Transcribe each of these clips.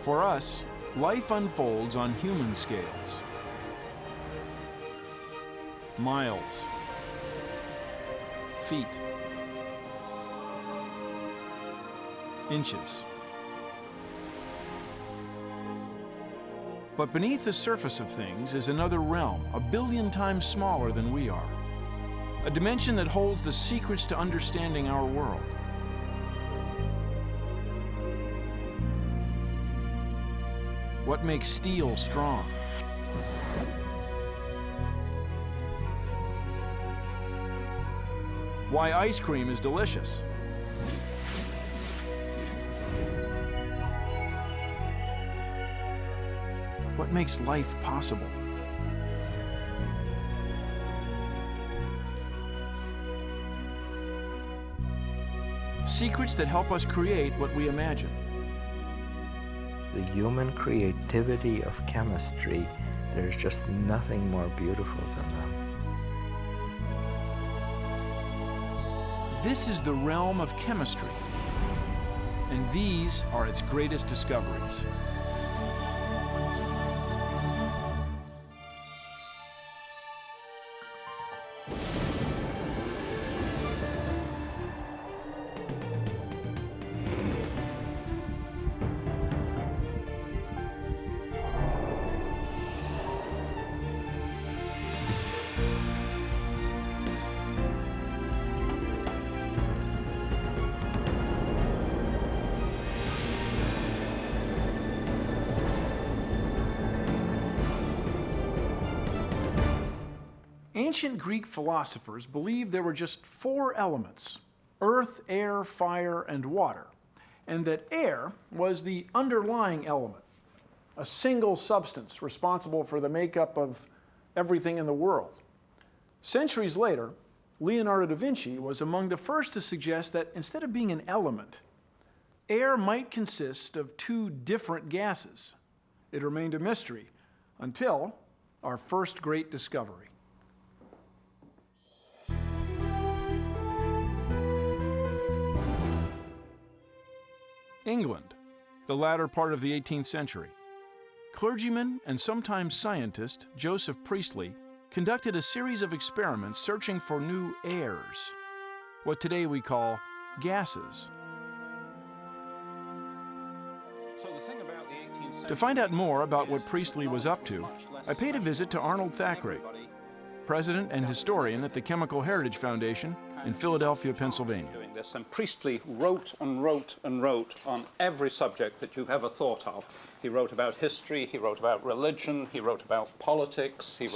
For us, life unfolds on human scales. Miles, feet, inches. But beneath the surface of things is another realm, 1 billion times smaller than we are. A dimension that holds the secrets to understanding our world. What makes steel strong? Why ice cream is delicious? What makes life possible? Secrets that help us create what we imagine. The human creativity of chemistry, there's just nothing more beautiful than them. This is the realm of chemistry, and these are its greatest discoveries. Ancient Greek philosophers believed there were just 4 elements: earth, air, fire, and water, and that air was the underlying element, a single substance responsible for the makeup of everything in the world. Centuries later, Leonardo da Vinci was among the first to suggest that instead of being an element, air might consist of 2 different gases. It remained a mystery until our first great discovery. England, the latter part of the 18th century. Clergyman and sometimes scientist Joseph Priestley conducted a series of experiments searching for new airs, what today we call gases. To find out more about what Priestley was up to, I paid a visit to Arnold Thackeray, president and historian at the Chemical Heritage Foundation in Philadelphia, Pennsylvania. And Priestley wrote and wrote and wrote on every subject that you've ever thought of. He wrote about history, he wrote about religion, he wrote about politics, he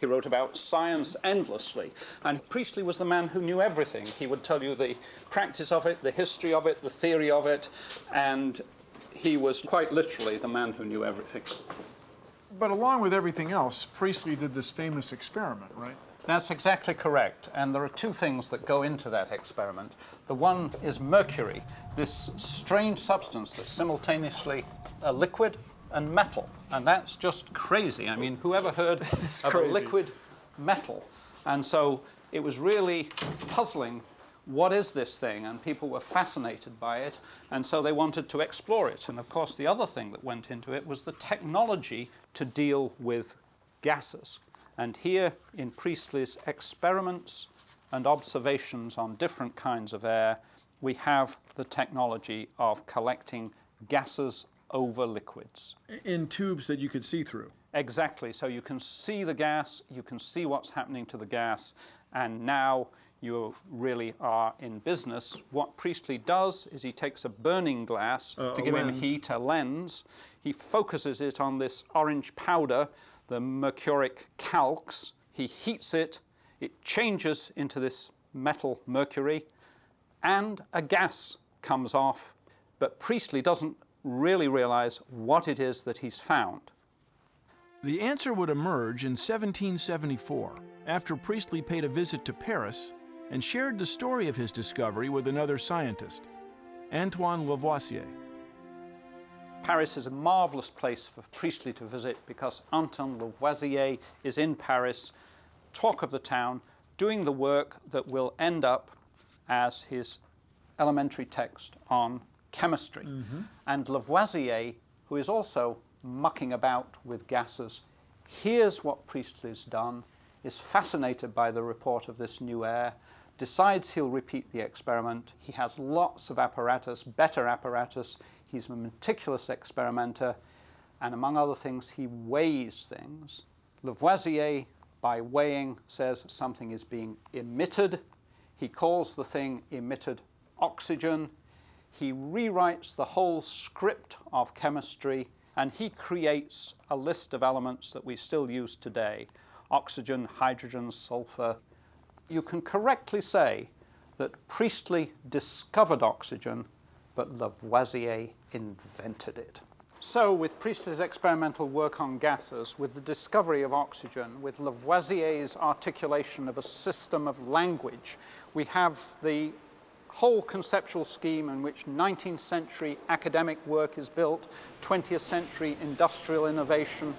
wrote about science endlessly. And Priestley was the man who knew everything. He would tell you the practice of it, the history of it, the theory of it, and he was quite literally the man who knew everything. But along with everything else, Priestley did this famous experiment, right? That's exactly correct, and there are 2 things that go into that experiment. The one is mercury, this strange substance that's simultaneously a liquid and metal, and that's just crazy. I mean, whoever heard of a liquid metal? And so it was really puzzling. What is this thing? And people were fascinated by it, and so they wanted to explore it. And of course, the other thing that went into it was the technology to deal with gases. And here in Priestley's experiments and observations on different kinds of air, we have the technology of collecting gases over liquids. In tubes that you could see through. Exactly. So you can see the gas, you can see what's happening to the gas, and now you really are in business. What Priestley does is he takes a burning glass to give him heat, a lens. He focuses it on this orange powder, the mercuric calx. He heats it, it changes into this metal mercury, and a gas comes off. But Priestley doesn't really realize what it is that he's found. The answer would emerge in 1774, after Priestley paid a visit to Paris and shared the story of his discovery with another scientist, Antoine Lavoisier. Paris is a marvelous place for Priestley to visit because Antoine Lavoisier is in Paris, talk of the town, doing the work that will end up as his elementary text on chemistry. And Lavoisier, who is also mucking about with gases, hears what Priestley's done, is fascinated by the report of this new air, decides he'll repeat the experiment. He has lots of apparatus, better apparatus. He's a meticulous experimenter, and among other things, he weighs things. Lavoisier, by weighing, says something is being emitted. He calls the thing emitted oxygen. He rewrites the whole script of chemistry, and he creates a list of elements that we still use today: oxygen, hydrogen, sulfur. You can correctly say that Priestley discovered oxygen, but Lavoisier invented it. So with Priestley's experimental work on gases, with the discovery of oxygen, with Lavoisier's articulation of a system of language, we have the whole conceptual scheme in which 19th century academic work is built, 20th century industrial innovation.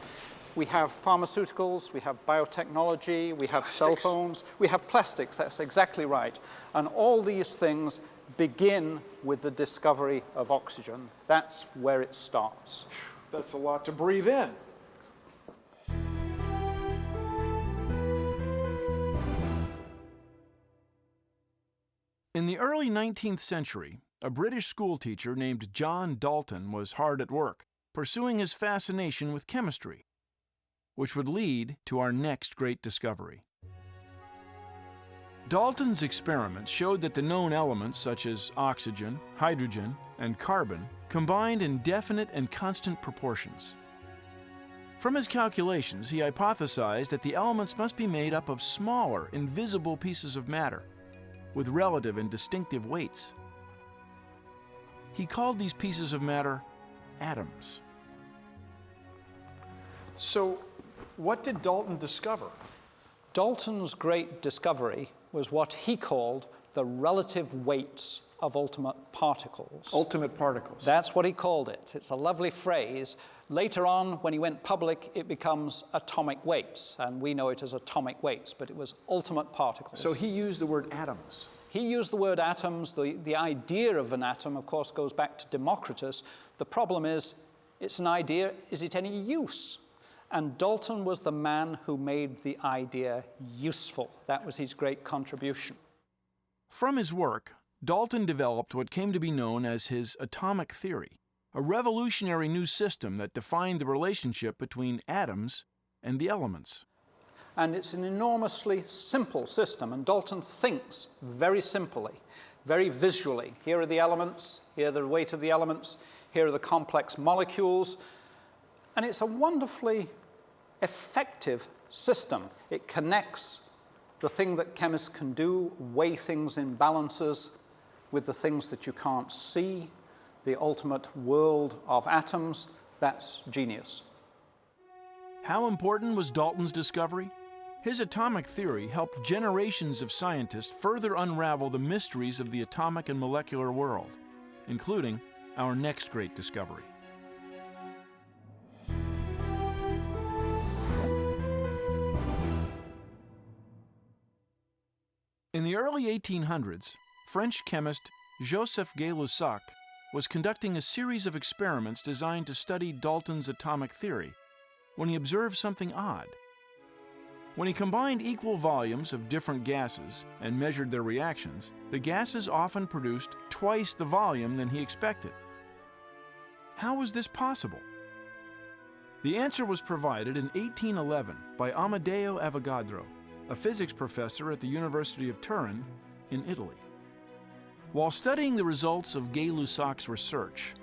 We have pharmaceuticals, we have biotechnology, we have cell phones, we have plastics, that's exactly right. And all these things begin with the discovery of oxygen. That's where it starts. That's a lot to breathe in. In the early 19th century, a British schoolteacher named John Dalton was hard at work, pursuing his fascination with chemistry, which would lead to our next great discovery. Dalton's experiments showed that the known elements such as oxygen, hydrogen, and carbon combined in definite and constant proportions. From his calculations, he hypothesized that the elements must be made up of smaller, invisible pieces of matter with relative and distinctive weights. He called these pieces of matter atoms. So, what did Dalton discover? Dalton's great discovery was what he called the relative weights of ultimate particles. Ultimate particles. That's what he called it. It's a lovely phrase. Later on, when he went public, it becomes atomic weights, and we know it as atomic weights, but it was ultimate particles. So he used the word atoms. He used the word atoms. The idea of an atom, of course, goes back to Democritus. The problem is, it's an idea, is it any use? And Dalton was the man who made the idea useful. That was his great contribution. From his work, Dalton developed what came to be known as his atomic theory, a revolutionary new system that defined the relationship between atoms and the elements. And it's an enormously simple system, and Dalton thinks very simply, very visually. Here are the elements, here are the weight of the elements, here are the complex molecules, and it's a wonderfully effective system. It connects the thing that chemists can do, weigh things in balances, with the things that you can't see, the ultimate world of atoms. That's genius. How important was Dalton's discovery? His atomic theory helped generations of scientists further unravel the mysteries of the atomic and molecular world, including our next great discovery. In the early 1800s, French chemist Joseph Gay-Lussac was conducting a series of experiments designed to study Dalton's atomic theory when he observed something odd. When he combined equal volumes of different gases and measured their reactions, the gases often produced twice the volume than he expected. How was this possible? The answer was provided in 1811 by Amedeo Avogadro, a physics professor at the University of Turin in Italy. While studying the results of Gay-Lussac's research,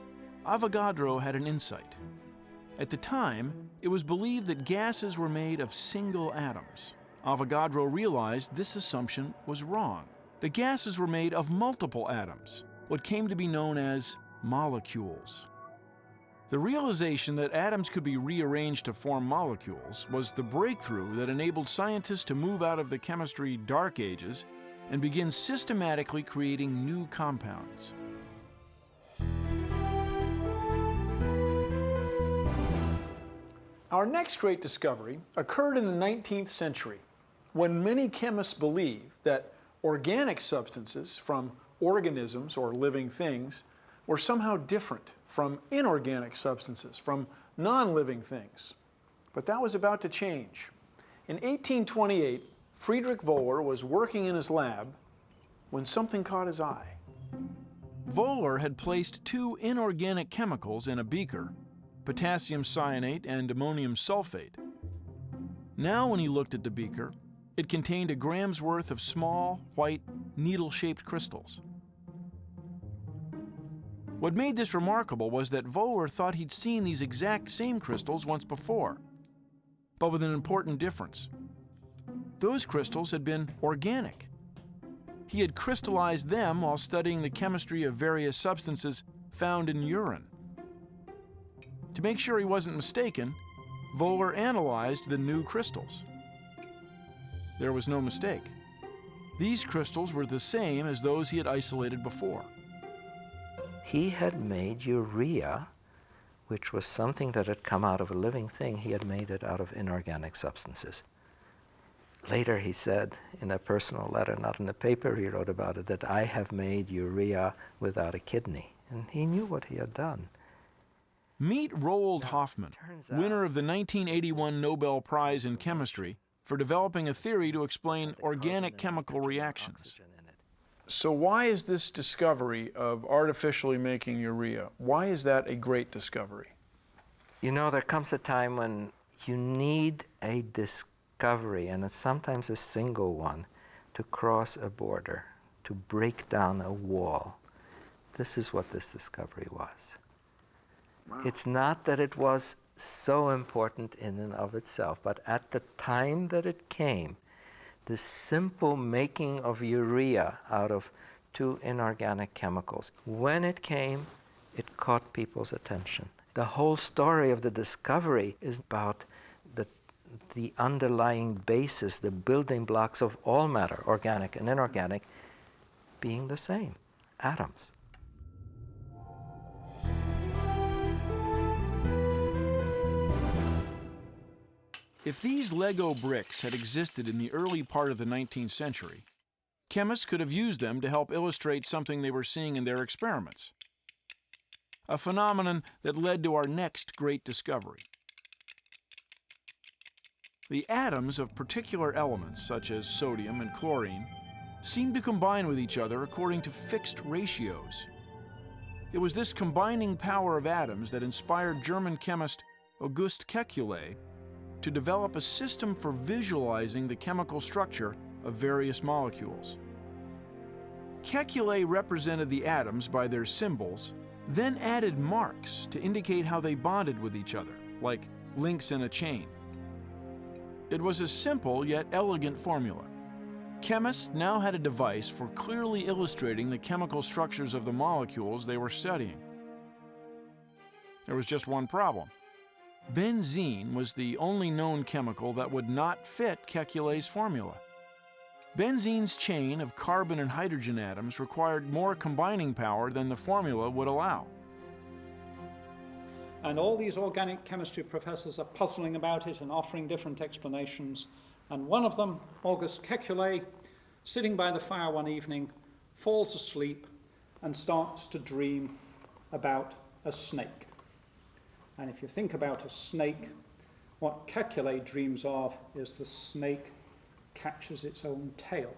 Avogadro had an insight. At the time, it was believed that gases were made of single atoms. Avogadro realized this assumption was wrong. The gases were made of multiple atoms, what came to be known as molecules. The realization that atoms could be rearranged to form molecules was the breakthrough that enabled scientists to move out of the chemistry dark ages and begin systematically creating new compounds. Our next great discovery occurred in the 19th century, when many chemists believed that organic substances from organisms or living things were somehow different from inorganic substances, from non-living things. But that was about to change. In 1828, Friedrich Wöhler was working in his lab when something caught his eye. Wöhler had placed two inorganic chemicals in a beaker, potassium cyanate and ammonium sulfate. Now when he looked at the beaker, it contained a gram's worth of small, white, needle-shaped crystals. What made this remarkable was that Wöhler thought he'd seen these exact same crystals once before, but with an important difference. Those crystals had been organic. He had crystallized them while studying the chemistry of various substances found in urine. To make sure he wasn't mistaken, Wöhler analyzed the new crystals. There was no mistake. These crystals were the same as those he had isolated before. He had made urea, which was something that had come out of a living thing. He had made it out of inorganic substances. Later he said, in a personal letter, not in the paper he wrote about it, that I have made urea without a kidney. And he knew what he had done. Meet Roald Hoffmann, turns out- winner of the 1981 Nobel Prize in Chemistry for developing a theory to explain organic chemical reactions. Oxygen in it. So why is this discovery of artificially making urea, why is that a great discovery? You know, there comes a time when you need a discovery, and it's sometimes a single one, to cross a border, to break down a wall. This is what this discovery was. Wow. It's not that it was so important in and of itself, but at the time that it came, the simple making of urea out of two inorganic chemicals, when it came, it caught people's attention. The whole story of the discovery is about the underlying basis, the building blocks of all matter, organic and inorganic, being the same, atoms. If these Lego bricks had existed in the early part of the 19th century, chemists could have used them to help illustrate something they were seeing in their experiments. A phenomenon that led to our next great discovery. The atoms of particular elements, such as sodium and chlorine, seem to combine with each other according to fixed ratios. It was this combining power of atoms that inspired German chemist August Kekule to develop a system for visualizing the chemical structure of various molecules. Kekule represented the atoms by their symbols, then added marks to indicate how they bonded with each other, like links in a chain. It was a simple yet elegant formula. Chemists now had a device for clearly illustrating the chemical structures of the molecules they were studying. There was just one problem. Benzene was the only known chemical that would not fit Kekule's formula. Benzene's chain of carbon and hydrogen atoms required more combining power than the formula would allow. And all these organic chemistry professors are puzzling about it and offering different explanations. And one of them, August Kekule, sitting by the fire one evening, falls asleep and starts to dream about a snake. And if you think about a snake, what Kekule dreams of is the snake catches its own tail.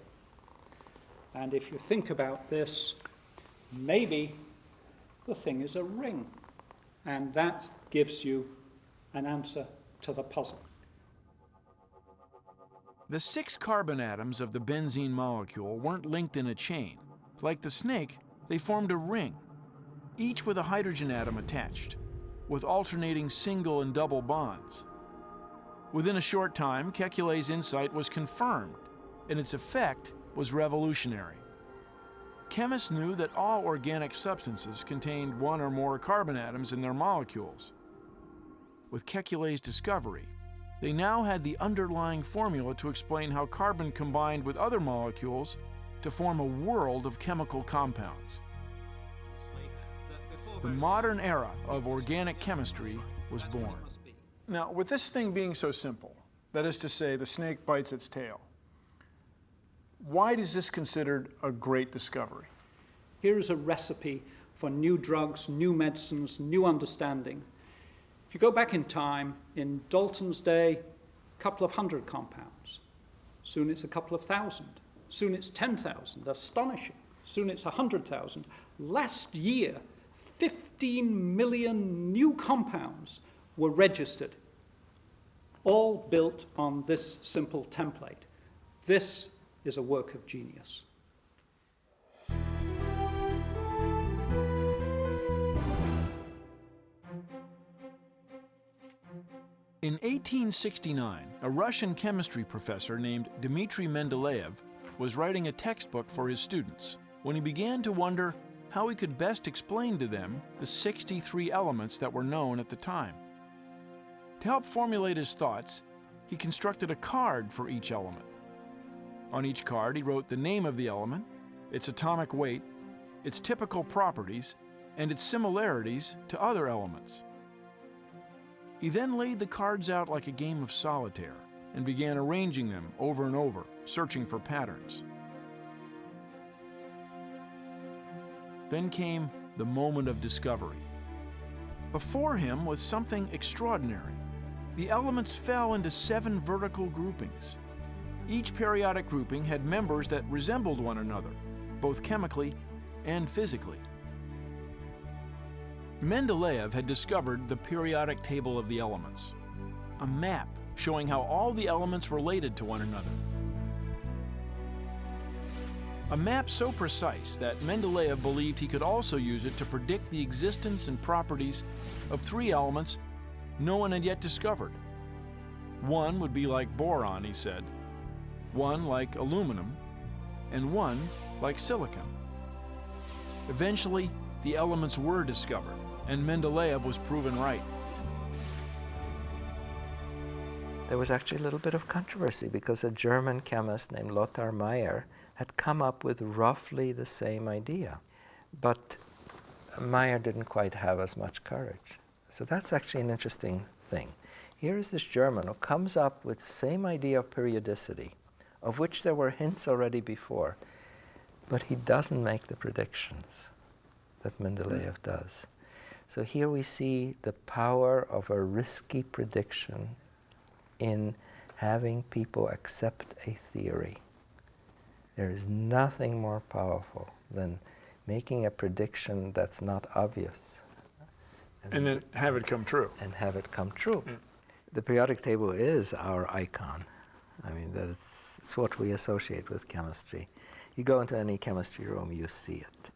And if you think about this, maybe the thing is a ring. And that gives you an answer to the puzzle. The 6 carbon atoms of the benzene molecule weren't linked in a chain. Like the snake, they formed a ring, each with a hydrogen atom attached, with alternating single and double bonds. Within a short time, Kekule's insight was confirmed, and its effect was revolutionary. Chemists knew that all organic substances contained one or more carbon atoms in their molecules. With Kekule's discovery, they now had the underlying formula to explain how carbon combined with other molecules to form a world of chemical compounds. The modern era of organic chemistry was born. Now, with this thing being so simple, that is to say, the snake bites its tail, why is this considered a great discovery? Here is a recipe for new drugs, new medicines, new understanding. If you go back in time, in Dalton's day, a couple of hundred compounds. Soon it's a couple of thousand. Soon it's 10,000, astonishing. Soon it's 100,000. Last year, 15 million new compounds were registered, all built on this simple template. This is a work of genius. In 1869, a Russian chemistry professor named Dmitry Mendeleev was writing a textbook for his students when he began to wonder how he could best explain to them the 63 elements that were known at the time. To help formulate his thoughts, he constructed a card for each element. On each card, he wrote the name of the element, its atomic weight, its typical properties, and its similarities to other elements. He then laid the cards out like a game of solitaire and began arranging them over and over, searching for patterns. Then came the moment of discovery. Before him was something extraordinary. The elements fell into 7 vertical groupings. Each periodic grouping had members that resembled one another, both chemically and physically. Mendeleev had discovered the periodic table of the elements, a map showing how all the elements related to one another. A map so precise that Mendeleev believed he could also use it to predict the existence and properties of 3 elements no one had yet discovered. One would be like boron, he said, one like aluminum, and one like silicon. Eventually, the elements were discovered, and Mendeleev was proven right. There was actually a little bit of controversy because a German chemist named Lothar Meyer had come up with roughly the same idea. But Meyer didn't quite have as much courage. So that's actually an interesting thing. Here is this German who comes up with the same idea of periodicity, of which there were hints already before, but he doesn't make the predictions that Mendeleev does. So here we see the power of a risky prediction in having people accept a theory. There is nothing more powerful than making a prediction that's not obvious. And then have it come true. And have it come true. The periodic table is our icon. I mean, it's what we associate with chemistry. You go into any chemistry room, you see it.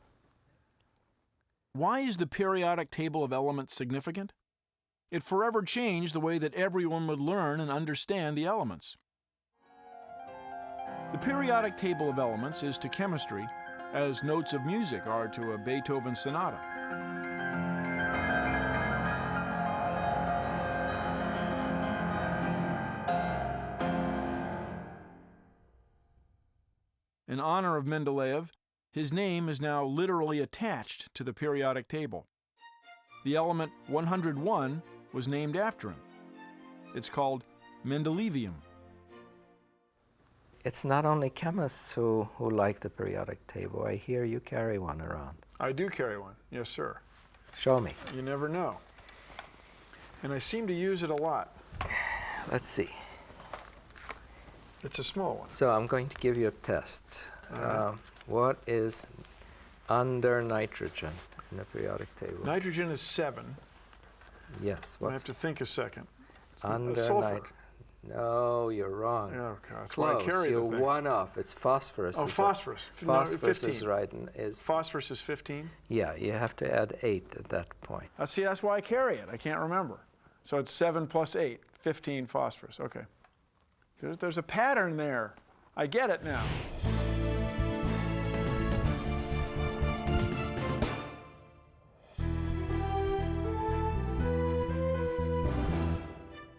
Why is the periodic table of elements significant? It forever changed the way that everyone would learn and understand the elements. The periodic table of elements is to chemistry as notes of music are to a Beethoven sonata. In honor of Mendeleev, his name is now literally attached to the periodic table. The element 101 was named after him. It's called Mendelevium. It's not only chemists who like the periodic table. I hear you carry one around. I do carry one, yes, sir. Show me. You never know. And I seem to use it a lot. Let's see. It's a small one. So I'm going to give you a test. What is under nitrogen in the periodic table? Nitrogen is 7. Yes. I have to think a second. Under sulfur. nitrogen? No, you're wrong. Oh, God. That's Close. why I carry You're the thing. one off. It's phosphorus. Oh, phosphorus. Phosphorus 15. is right. And is Phosphorus is 15? yeah. You have to add 8 at that point. See, that's why I carry it. I can't remember. So it's 7 plus 8, 15 phosphorus. Okay. There's a pattern there. I get it now.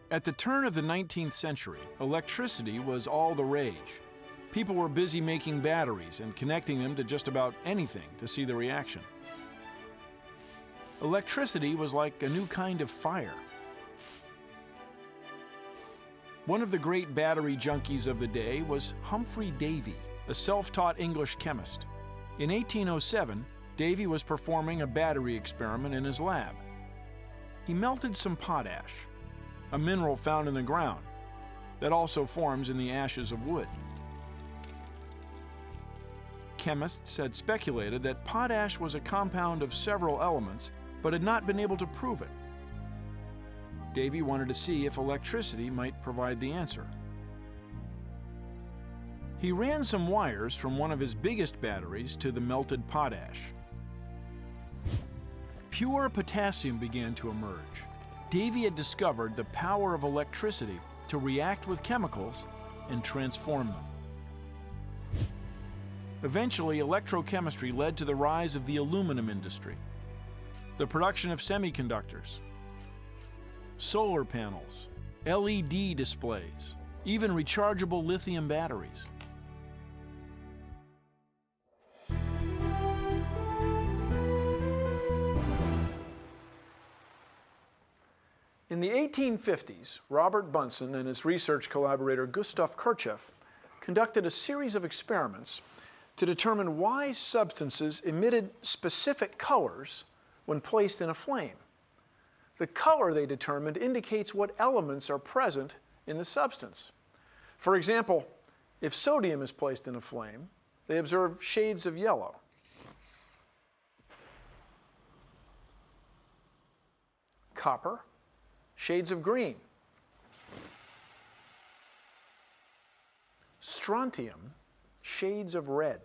At the turn of the 19th century, electricity was all the rage. People were busy making batteries and connecting them to just about anything to see the reaction. Electricity was like a new kind of fire. One of the great battery junkies of the day was Humphrey Davy, a self-taught English chemist. In 1807, Davy was performing a battery experiment in his lab. He melted some potash, a mineral found in the ground that also forms in the ashes of wood. Chemists had speculated that potash was a compound of several elements, but had not been able to prove it. Davy wanted to see if electricity might provide the answer. He ran some wires from one of his biggest batteries to the melted potash. Pure potassium began to emerge. Davy had discovered the power of electricity to react with chemicals and transform them. Eventually, electrochemistry led to the rise of the aluminum industry, the production of semiconductors, solar panels, LED displays, even rechargeable lithium batteries. In the 1850s, Robert Bunsen and his research collaborator Gustav Kirchhoff conducted a series of experiments to determine why substances emitted specific colors when placed in a flame. The color they determined indicates what elements are present in the substance. For example, if sodium is placed in a flame, they observe shades of yellow. Copper, shades of green. Strontium, shades of red.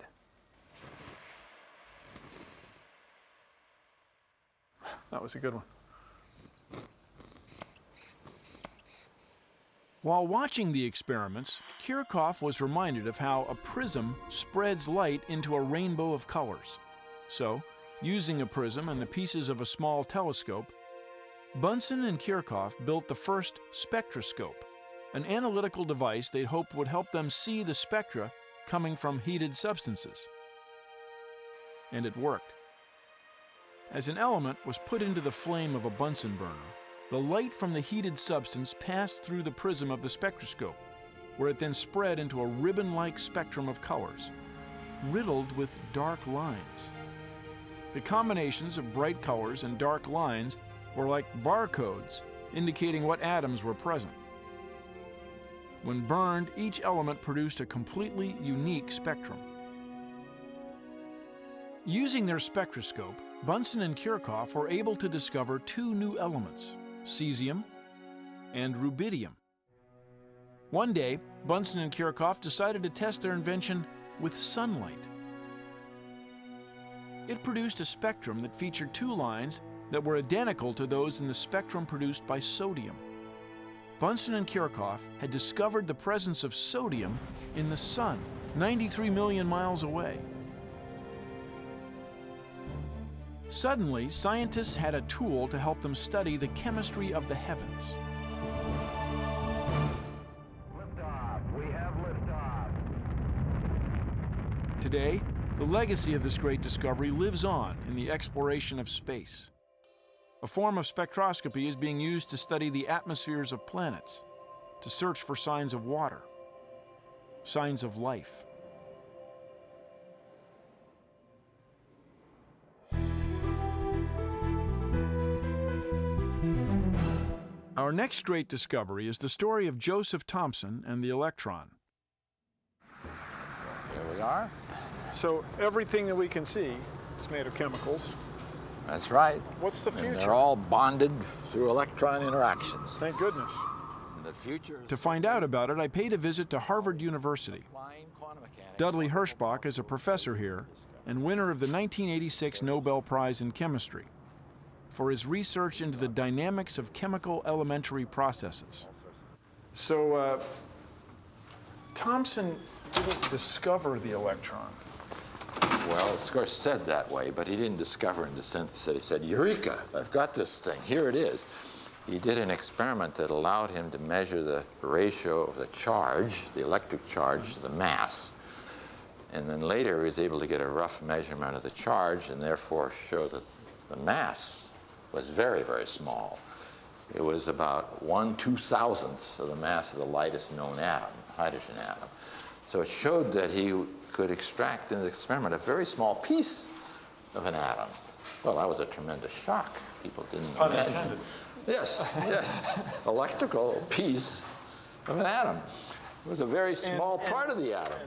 That was a good one. While watching the experiments, Kirchhoff was reminded of how a prism spreads light into a rainbow of colors. So, using a prism and the pieces of a small telescope, Bunsen and Kirchhoff built the first spectroscope, an analytical device they hoped would help them see the spectra coming from heated substances. And it worked. As an element was put into the flame of a Bunsen burner, the light from the heated substance passed through the prism of the spectroscope, where it then spread into a ribbon-like spectrum of colors, riddled with dark lines. The combinations of bright colors and dark lines were like barcodes indicating what atoms were present. When burned, each element produced a completely unique spectrum. Using their spectroscope, Bunsen and Kirchhoff were able to discover two new elements, cesium and rubidium. One day, Bunsen and Kirchhoff decided to test their invention with sunlight. It produced a spectrum that featured two lines that were identical to those in the spectrum produced by sodium. Bunsen and Kirchhoff had discovered the presence of sodium in the sun, 93 million miles away. Suddenly, scientists had a tool to help them study the chemistry of the heavens. Liftoff. We have liftoff. Today, the legacy of this great discovery lives on in the exploration of space. A form of spectroscopy is being used to study the atmospheres of planets, to search for signs of water, signs of life. Our next great discovery is the story of Joseph Thomson and the electron. Here we are. So everything that we can see is made of chemicals. That's right. What's the And future? they're all bonded through electron interactions. Thank goodness. And the future is To find out about it, I paid a visit to Harvard University. applying quantum mechanics. Dudley Hirschbach is a professor here and winner of the 1986 Nobel Prize in Chemistry for his research into the dynamics of chemical elementary processes. So, Thomson didn't discover the electron. Well, it's of course said that way, but he didn't discover in the sense that he said, Eureka, I've got this thing, here it is. He did an experiment that allowed him to measure the ratio of the charge, the electric charge, to the mass. And then later he was able to get a rough measurement of the charge and therefore show that the mass was very, very small. It was about 1/2000th of the mass of the lightest known atom, hydrogen atom. So it showed that he could extract in the experiment a very small piece of an atom. Well, that was a tremendous shock. People didn't Pun imagine. intended. Yes, yes. Electrical piece of an atom. It was a very small part of the atom.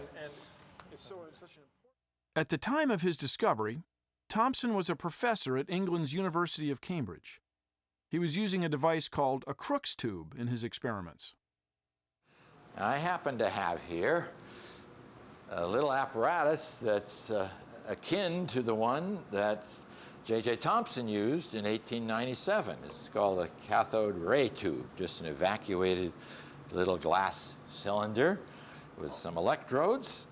At the time of his discovery, Thomson was a professor at England's University of Cambridge. He was using a device called a Crookes tube in his experiments. I happen to have here a little apparatus that's akin to the one that J.J. Thomson used in 1897. It's called a cathode ray tube, just an evacuated little glass cylinder with some electrodes.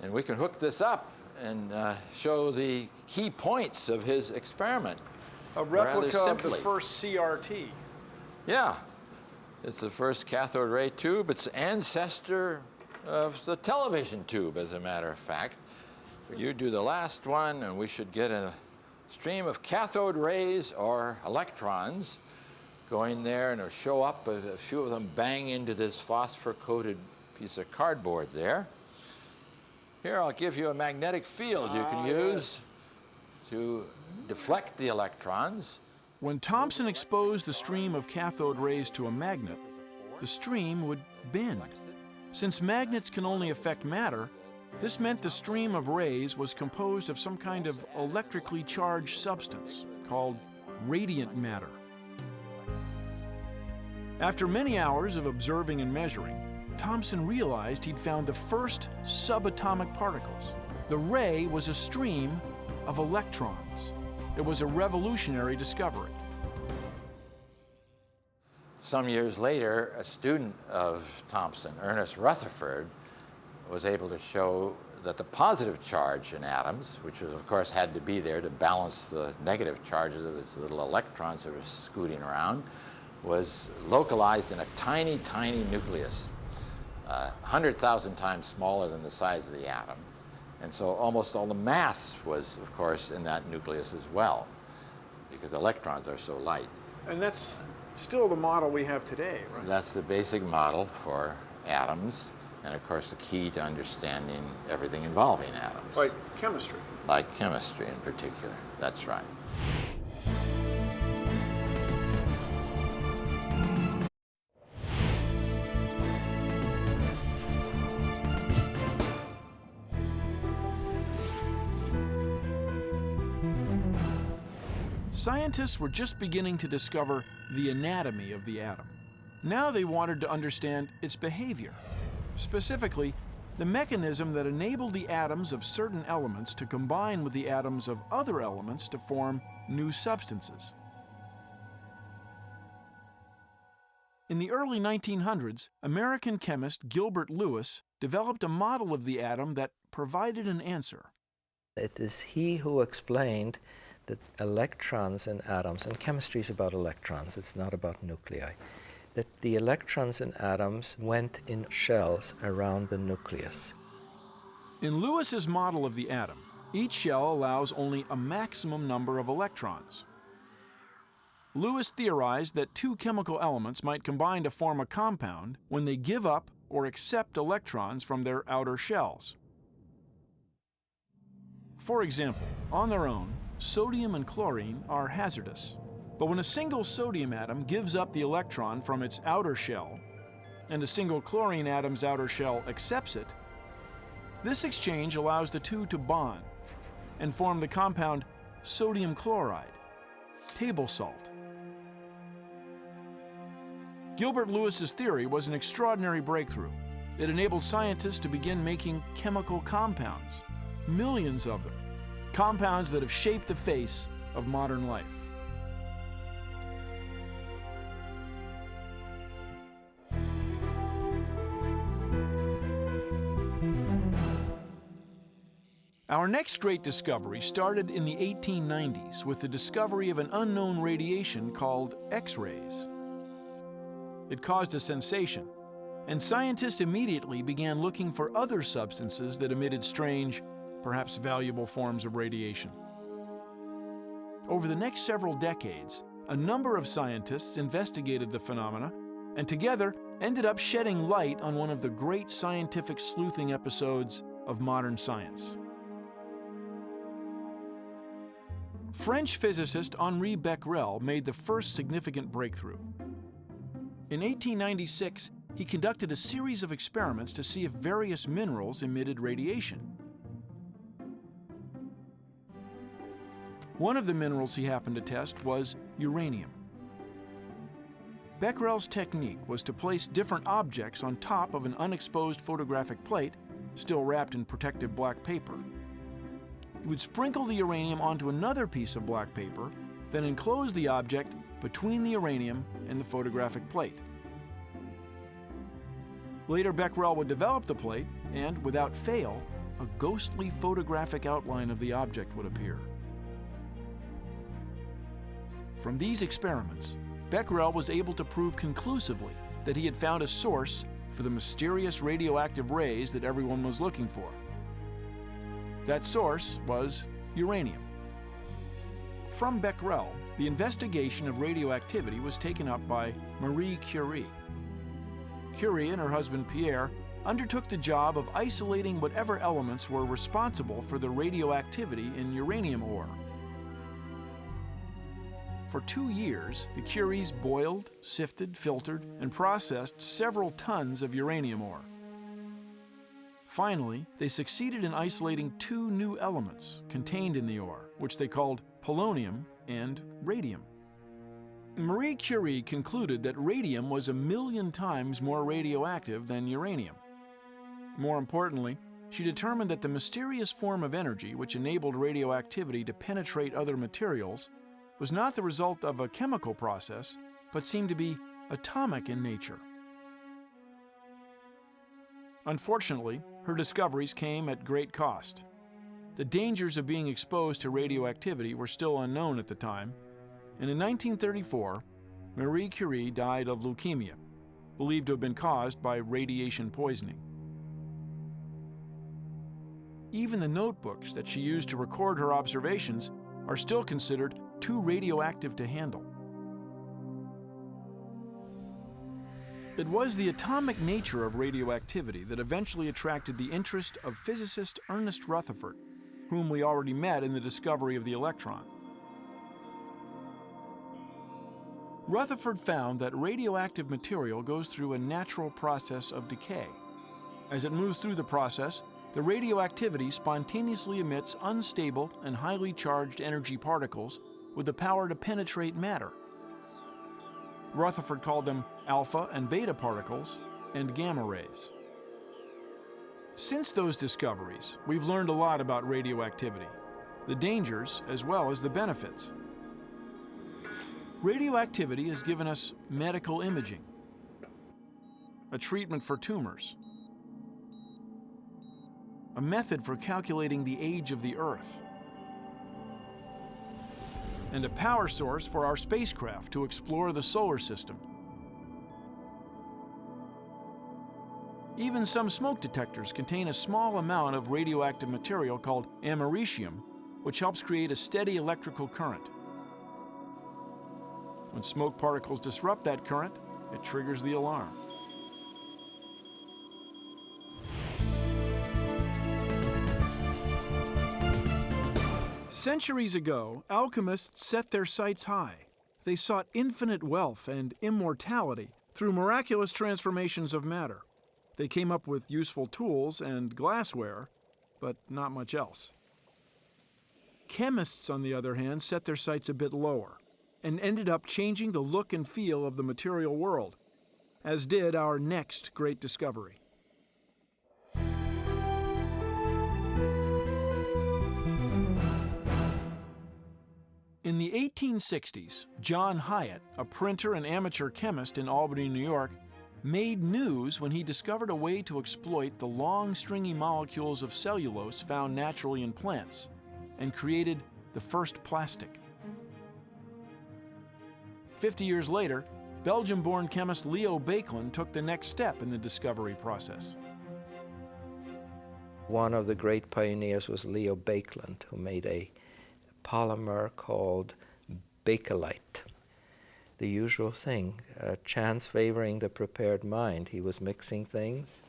And we can hook this up and show the key points of his experiment. A replica rather of the simply. first CRT. Yeah, it's the first cathode ray tube. It's ancestor of the television tube, as a matter of fact. But you do the last one, and we should get a stream of cathode rays or electrons going there, and it'll show up. A few of them bang into this phosphor-coated piece of cardboard there. Here, I'll give you a magnetic field you can use to deflect the electrons. When Thomson exposed the stream of cathode rays to a magnet, the stream would bend. Since magnets can only affect matter, this meant the stream of rays was composed of some kind of electrically charged substance called radiant matter. After many hours of observing and measuring, Thomson realized he'd found the first subatomic particles. The ray was a stream of electrons. It was a revolutionary discovery. Some years later, a student of Thomson, Ernest Rutherford, was able to show that the positive charge in atoms, which was, of course had to be there to balance the negative charges of these little electrons that were scooting around, was localized in a tiny, tiny nucleus, 100,000 times smaller than the size of the atom. And so almost all the mass was, of course, in that nucleus as well, because electrons are so light. And that's still the model we have today, right? That's the basic model for atoms, and of course the key to understanding everything involving atoms. Like chemistry. Like chemistry in particular, that's right. Scientists were just beginning to discover the anatomy of the atom. Now they wanted to understand its behavior, specifically the mechanism that enabled the atoms of certain elements to combine with the atoms of other elements to form new substances. In the early 1900s, American chemist Gilbert Lewis developed a model of the atom that provided an answer. It is he who explained that electrons in atoms, and chemistry is about electrons, it's not about nuclei, that the electrons in atoms went in shells around the nucleus. In Lewis's model of the atom, each shell allows only a maximum number of electrons. Lewis theorized that two chemical elements might combine to form a compound when they give up or accept electrons from their outer shells. For example, on their own, sodium and chlorine are hazardous. But when a single sodium atom gives up the electron from its outer shell, and a single chlorine atom's outer shell accepts it, this exchange allows the two to bond and form the compound sodium chloride, table salt. Gilbert Lewis's theory was an extraordinary breakthrough. It enabled scientists to begin making chemical compounds, millions of them. Compounds that have shaped the face of modern life. Our next great discovery started in the 1890s with the discovery of an unknown radiation called X-rays. It caused a sensation, and scientists immediately began looking for other substances that emitted strange, perhaps valuable forms of radiation. Over the next several decades, a number of scientists investigated the phenomena and together ended up shedding light on one of the great scientific sleuthing episodes of modern science. French physicist Henri Becquerel made the first significant breakthrough. In 1896, he conducted a series of experiments to see if various minerals emitted radiation. One of the minerals he happened to test was uranium. Becquerel's technique was to place different objects on top of an unexposed photographic plate, still wrapped in protective black paper. He would sprinkle the uranium onto another piece of black paper, then enclose the object between the uranium and the photographic plate. Later, Becquerel would develop the plate, and without fail, a ghostly photographic outline of the object would appear. From these experiments, Becquerel was able to prove conclusively that he had found a source for the mysterious radioactive rays that everyone was looking for. That source was uranium. From Becquerel, the investigation of radioactivity was taken up by Marie Curie. Curie and her husband Pierre undertook the job of isolating whatever elements were responsible for the radioactivity in uranium ore. For 2 years, the Curies boiled, sifted, filtered, and processed several tons of uranium ore. Finally, they succeeded in isolating 2 new elements contained in the ore, which they called polonium and radium. Marie Curie concluded that radium was 1,000,000 times more radioactive than uranium. More importantly, she determined that the mysterious form of energy which enabled radioactivity to penetrate other materials was not the result of a chemical process, but seemed to be atomic in nature. Unfortunately, her discoveries came at great cost. The dangers of being exposed to radioactivity were still unknown at the time, and in 1934, Marie Curie died of leukemia, believed to have been caused by radiation poisoning. Even the notebooks that she used to record her observations are still considered too radioactive to handle. It was the atomic nature of radioactivity that eventually attracted the interest of physicist Ernest Rutherford, whom we already met in the discovery of the electron. Rutherford found that radioactive material goes through a natural process of decay. As it moves through the process, the radioactivity spontaneously emits unstable and highly charged energy particles with the power to penetrate matter. Rutherford called them alpha and beta particles and gamma rays. Since those discoveries, we've learned a lot about radioactivity, the dangers as well as the benefits. Radioactivity has given us medical imaging, a treatment for tumors, a method for calculating the age of the Earth, and a power source for our spacecraft to explore the solar system. Even some smoke detectors contain a small amount of radioactive material called americium, which helps create a steady electrical current. When smoke particles disrupt that current, it triggers the alarm. Centuries ago, alchemists set their sights high. They sought infinite wealth and immortality through miraculous transformations of matter. They came up with useful tools and glassware, but not much else. Chemists, on the other hand, set their sights a bit lower and ended up changing the look and feel of the material world, as did our next great discovery. In the 1860s, John Hyatt, a printer and amateur chemist in Albany, New York, made news when he discovered a way to exploit the long, stringy molecules of cellulose found naturally in plants and created the first plastic. 50 years later, Belgium-born chemist Leo Baekeland took the next step in the discovery process. One of the great pioneers was Leo Baekeland, who made a polymer called Bakelite. The usual thing, chance favoring the prepared mind. He was mixing things,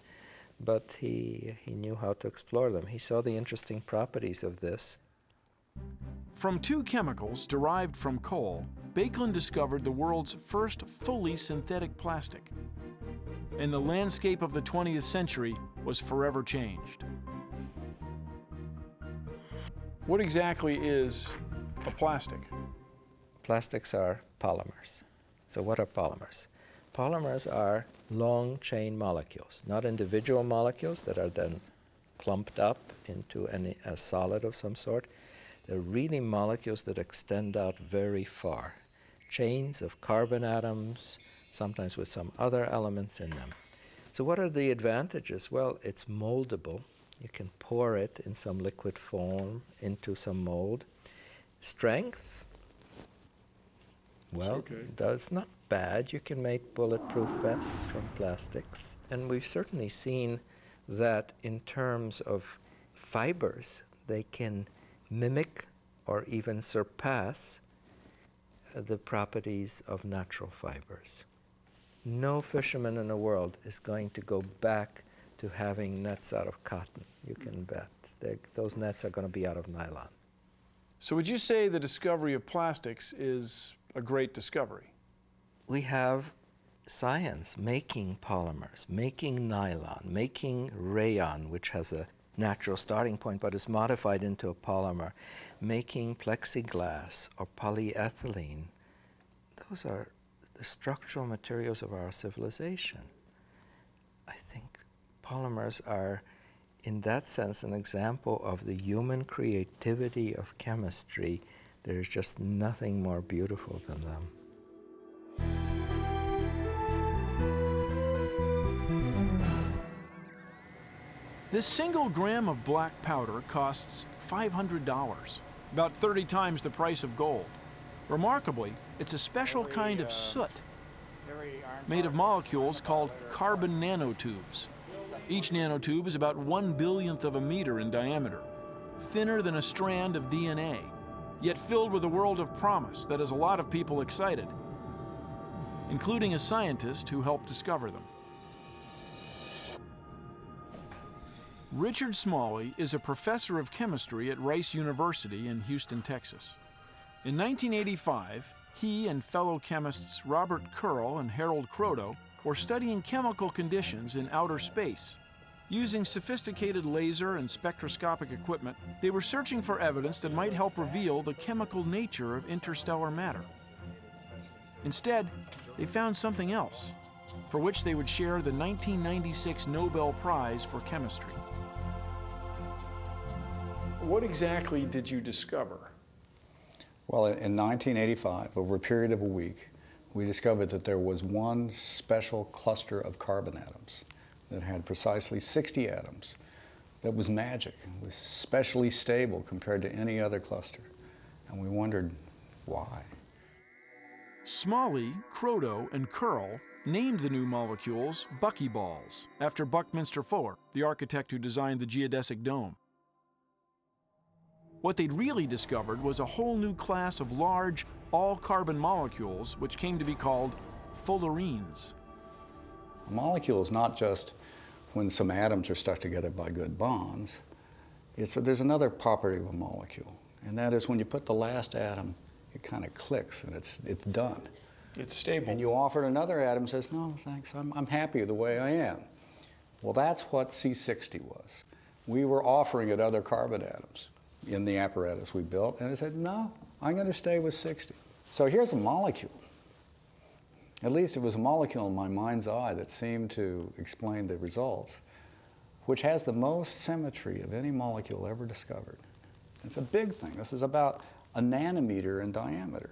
but he knew how to explore them. He saw the interesting properties of this. From two chemicals derived from coal, Baekeland discovered the world's first fully synthetic plastic. And the landscape of the 20th century was forever changed. What exactly is a plastic? Plastics are polymers. So what are polymers? Polymers are long chain molecules, not individual molecules that are then clumped up into a solid of some sort. They're really molecules that extend out very far. Chains of carbon atoms, sometimes with some other elements in them. So what are the advantages? Well, it's moldable. You can pour it in some liquid form into some mold. Strength? Well, it's not bad. You can make bulletproof vests from plastics. And we've certainly seen that in terms of fibers, they can mimic or even surpass the properties of natural fibers. No fisherman in the world is going to go back to having nets out of cotton, you can bet. Those nets are going to be out of nylon. So would you say the discovery of plastics is a great discovery? We have science making polymers, making nylon, making rayon, which has a natural starting point but is modified into a polymer, making plexiglass or polyethylene. Those are the structural materials of our civilization. I think polymers are, in that sense, an example of the human creativity of chemistry. There's just nothing more beautiful than them. This single gram of black powder costs $500, about 30 times the price of gold. Remarkably, it's a special kind of soot made of molecules called carbon nanotubes. Each nanotube is about 1/1,000,000th of a meter in diameter, thinner than a strand of DNA, yet filled with a world of promise that has a lot of people excited, including a scientist who helped discover them. Richard Smalley is a professor of chemistry at Rice University in Houston, Texas. In 1985, he and fellow chemists Robert Curl and Harold Kroto were studying chemical conditions in outer space. Using sophisticated laser and spectroscopic equipment, they were searching for evidence that might help reveal the chemical nature of interstellar matter. Instead, they found something else, for which they would share the 1996 Nobel Prize for Chemistry. What exactly did you discover? Well, in 1985, over a period of a week, we discovered that there was one special cluster of carbon atoms that had precisely 60 atoms that was magic. It was specially stable compared to any other cluster. And we wondered why. Smalley, Kroto, and Curl named the new molecules buckyballs, after Buckminster Fuller, the architect who designed the geodesic dome. What they'd really discovered was a whole new class of large, all-carbon molecules, which came to be called fullerenes. A molecule is not just when some atoms are stuck together by good bonds. There's another property of a molecule, and that is when you put the last atom, it kind of clicks and it's done. It's stable. And you offer it another atom, says, no, thanks, I'm happy the way I am. Well, that's what C60 was. We were offering it other carbon atoms in the apparatus we built, and it said, no, I'm going to stay with 60. So here's a molecule. At least it was a molecule in my mind's eye that seemed to explain the results, which has the most symmetry of any molecule ever discovered. It's a big thing. This is about a nanometer in diameter,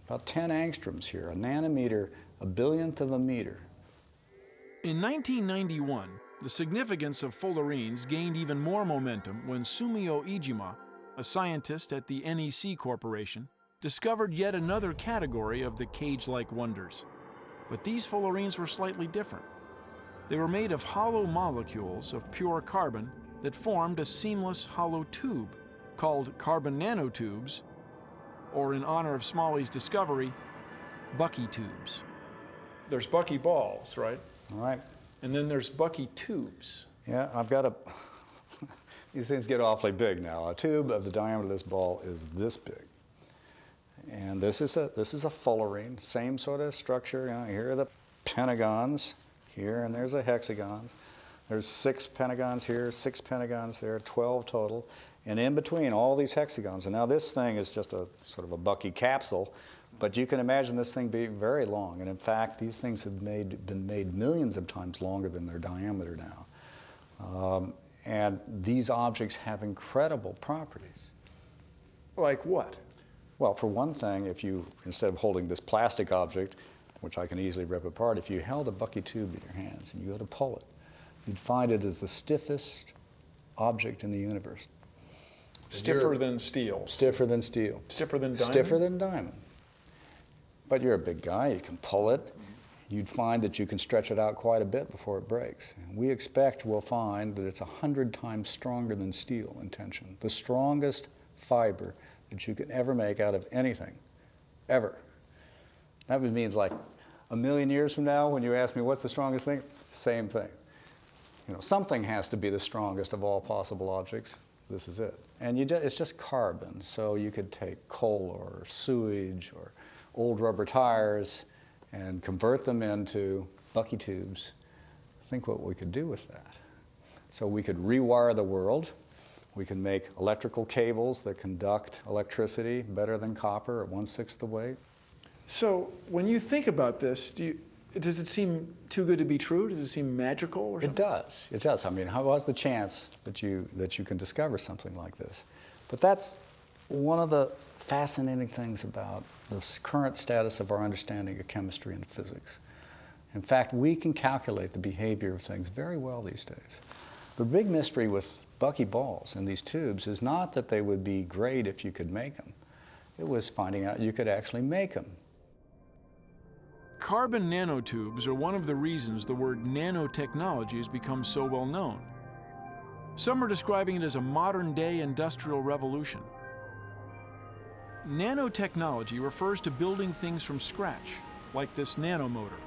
about 10 angstroms here, a nanometer, a billionth of a meter. In 1991, the significance of fullerenes gained even more momentum when Sumio Iijima, a scientist at the NEC Corporation, discovered yet another category of the cage-like wonders. But these fullerenes were slightly different. They were made of hollow molecules of pure carbon that formed a seamless hollow tube called carbon nanotubes, or in honor of Smalley's discovery, Bucky tubes. There's Bucky balls, right? All right. And then there's Bucky tubes. Yeah, I've got These things get awfully big now. A tube of the diameter of this ball is this big. And this is a fullerene, same sort of structure. You know, here are the pentagons here, and there's the hexagons. There's 6 pentagons here, 6 pentagons there, 12 total. And in between all these hexagons, and now this thing is just a sort of a Bucky capsule, but you can imagine this thing being very long. And in fact, these things have been made millions of times longer than their diameter now. And these objects have incredible properties. Like what? Well, for one thing, if you, instead of holding this plastic object, which I can easily rip apart, if you held a Bucky tube in your hands and you go to pull it, you'd find it is the stiffest object in the universe. Stiffer than steel. Stiffer than steel. Stiffer than diamond? Stiffer than diamond. But you're a big guy, you can pull it. You'd find that you can stretch it out quite a bit before it breaks. We'll find that it's 100 times stronger than steel in tension. The strongest fiber that you can ever make out of anything, ever. That means like a million years from now, when you ask me what's the strongest thing, same thing. You know, something has to be the strongest of all possible objects. This is it. And it's just carbon, so you could take coal or sewage or old rubber tires and convert them into Bucky tubes. Think what we could do with that. So we could rewire the world. We can make electrical cables that conduct electricity better than copper at 1/6 the weight. So when you think about this, does it seem too good to be true? Does it seem magical or something? It does. It does. I mean, what's the chance that you can discover something like this? But that's one of the fascinating things about the current status of our understanding of chemistry and physics. In fact, we can calculate the behavior of things very well these days. The big mystery with Bucky balls in these tubes is not that they would be great if you could make them. It was finding out you could actually make them. Carbon nanotubes are one of the reasons the word nanotechnology has become so well known. Some are describing it as a modern-day industrial revolution. Nanotechnology refers to building things from scratch, like this nanomotor.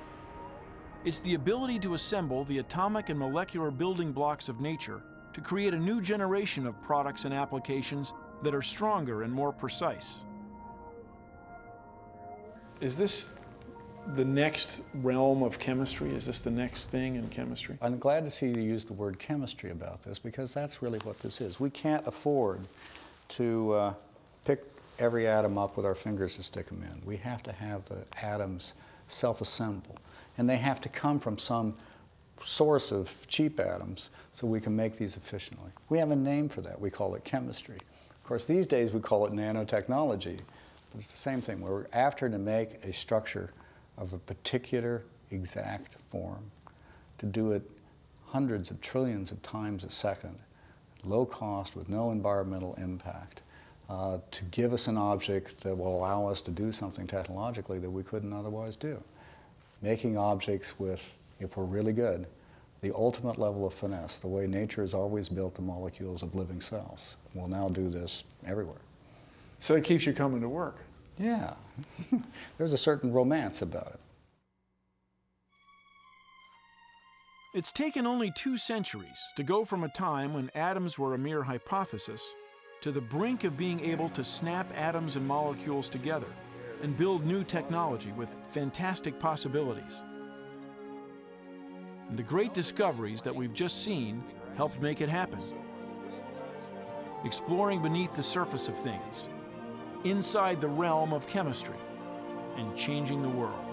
It's the ability to assemble the atomic and molecular building blocks of nature to create a new generation of products and applications that are stronger and more precise. Is this the next realm of chemistry? Is this the next thing in chemistry? I'm glad to see you use the word chemistry about this, because that's really what this is. We can't afford to pick every atom up with our fingers and stick them in. We have to have the atoms self-assemble, and they have to come from some source of cheap atoms so we can make these efficiently. We have a name for that. We call it chemistry. Of course, these days we call it nanotechnology, but it's the same thing. We're after to make a structure of a particular exact form, to do it hundreds of trillions of times a second, low cost with no environmental impact, to give us an object that will allow us to do something technologically that we couldn't otherwise do. Making objects with, if we're really good, the ultimate level of finesse, the way nature has always built the molecules of living cells. We'll now do this everywhere. So it keeps you coming to work. Yeah. There's a certain romance about it. It's taken only 2 centuries to go from a time when atoms were a mere hypothesis to the brink of being able to snap atoms and molecules together and build new technology with fantastic possibilities. And the great discoveries that we've just seen helped make it happen. Exploring beneath the surface of things, inside the realm of chemistry, and changing the world.